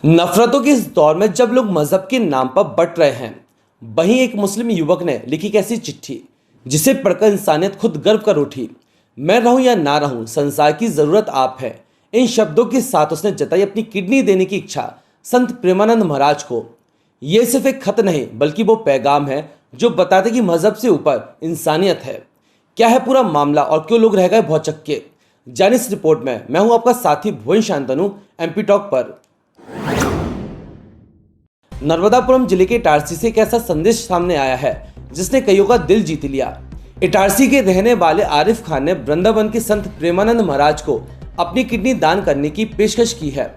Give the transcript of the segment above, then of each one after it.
नफरतों के इस दौर में जब लोग मजहब के नाम पर बंट रहे हैं, वहीं एक मुस्लिम युवक ने लिखी एक ऐसी चिट्ठी जिसे पढ़कर इंसानियत खुद गर्व कर उठी। मैं रहूं या ना रहूं, संसार की जरूरत आप है। इन शब्दों के साथ उसने जताई अपनी किडनी देने की इच्छा संत प्रेमानंद महाराज को। यह सिर्फ एक खत नहीं बल्कि वो पैगाम है जो बताते कि मजहब से ऊपर इंसानियत है। क्या है पूरा मामला और क्यों लोग रह गए भौचक्के, जानिए इस रिपोर्ट में। मैं हूं आपका साथी भुवन शांतनु, एमपी टॉक पर। नर्मदापुरम जिले के इटारसी से एक ऐसा संदेश सामने आया है जिसने कईयों का दिल जीत लिया। इटारसी के रहने वाले आरिफ खान ने वृंदावन के संत प्रेमानंद महाराज को अपनी किडनी दान करने की पेशकश की है।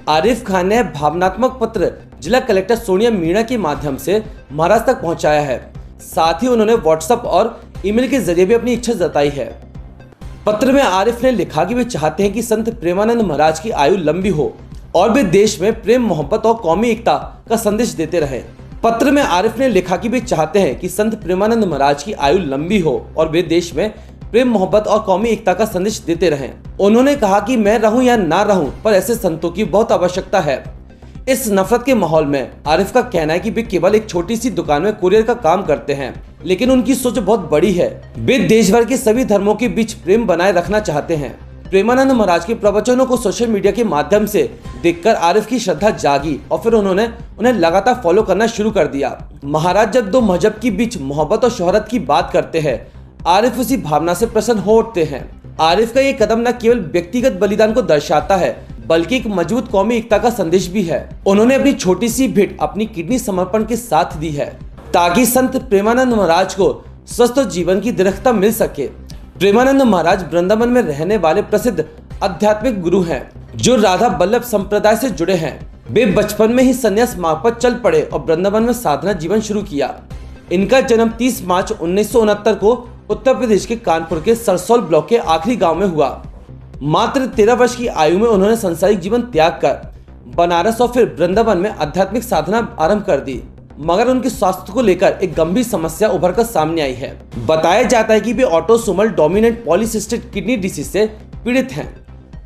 आरिफ खान ने भावनात्मक पत्र जिला कलेक्टर सोनिया मीणा के माध्यम से महाराज तक पहुंचाया है। साथ ही उन्होंने व्हाट्सएप और ईमेल के जरिए भी अपनी इच्छा जताई है। पत्र में आरिफ ने लिखा कि वे चाहते हैं कि संत प्रेमानंद महाराज की आयु लंबी हो और वे देश में प्रेम, मोहब्बत और कौमी एकता का संदेश देते रहें। पत्र में आरिफ ने लिखा कि वे चाहते हैं कि संत प्रेमानंद महाराज की आयु लंबी हो और वे देश में प्रेम, मोहब्बत और कौमी एकता का संदेश देते रहें। उन्होंने कहा कि मैं रहूं या ना रहूं, पर ऐसे संतों की बहुत आवश्यकता है। इस नफरत के माहौल में आरिफ का कहना है कि वे केवल एक छोटी सी दुकान में कुरियर का काम करते हैं, लेकिन उनकी सोच बहुत बड़ी है। वे देश भर के सभी धर्मों के बीच प्रेम बनाए रखना चाहते हैं। प्रेमानंद महाराज के प्रवचनों को सोशल मीडिया के माध्यम से देखकर आरिफ की श्रद्धा जागी और फिर उन्होंने उन्हें लगातार फॉलो करना शुरू कर दिया। महाराज जब दो मजहब के बीच मोहब्बत और शोहरत की बात करते हैं, आरिफ उसी भावना से प्रसन्न हो उठते हैं। आरिफ का ये कदम न केवल व्यक्तिगत बलिदान को दर्शाता है बल्कि एक मजबूत कौमी एकता का संदेश भी है। उन्होंने अपनी छोटी सी भेंट अपनी किडनी समर्पण के साथ दी है ताकि संत प्रेमानंद महाराज को स्वस्थ जीवन की दृढ़ता मिल सके। प्रेमानंद महाराज वृंदावन में रहने वाले प्रसिद्ध आध्यात्मिक गुरु हैं जो राधा बल्लभ संप्रदाय से जुड़े हैं। वे बचपन में ही संन्यास मार्ग पर चल पड़े और वृंदावन में साधना जीवन शुरू किया। इनका जन्म 30 मार्च 1969 को उत्तर प्रदेश के कानपुर के सरसौल ब्लॉक के आखिरी गांव में हुआ। मात्र 13 वर्ष की आयु में उन्होंने सांसारिक जीवन त्याग कर बनारस और फिर वृंदावन में आध्यात्मिक साधना आरंभ कर दी, मगर उनके स्वास्थ्य को लेकर एक गंभीर समस्या उभर कर सामने आई है। बताया जाता है कि वे autosomal dominant polycystic kidney disease से पीड़ित हैं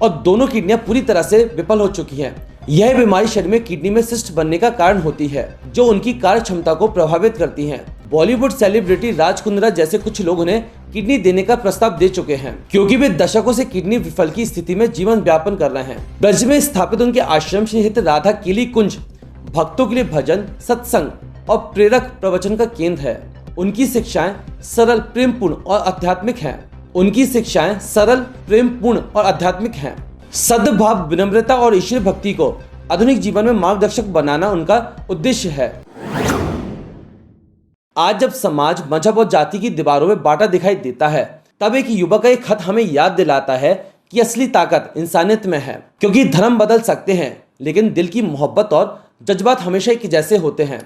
और दोनों किडनियां पूरी तरह से विफल हो चुकी हैं। यह बीमारी शरीर में किडनी में सिस्ट बनने का कारण होती है जो उनकी कार्य क्षमता को प्रभावित करती है। बॉलीवुड सेलिब्रिटी राज कुंद्रा जैसे कुछ लोग उन्हें किडनी देने का प्रस्ताव दे चुके हैं क्योंकि वे दशकों से किडनी विफल की स्थिति में जीवन व्यापन कर रहे हैं। ब्रज में स्थापित उनके आश्रम स्थित राधा केली कुंज भक्तों के लिए भजन, सत्संग और प्रेरक प्रवचन का केंद्र है। उनकी शिक्षाएं सरल, प्रेमपूर्ण और आध्यात्मिक हैं। सद्भाव, विनम्रता और ईश्वर भक्ति को आधुनिक जीवन में मार्गदर्शक बनाना उनका उद्देश्य है। आज जब समाज मजहब और जाति की दीवारों में बांटा दिखाई देता है, तब एक युवक का एक खत हमें याद दिलाता है कि असली ताकत इंसानियत में है, क्योंकि धर्म बदल सकते हैं लेकिन दिल की मोहब्बत और जज्बात हमेशा एक जैसे होते हैं।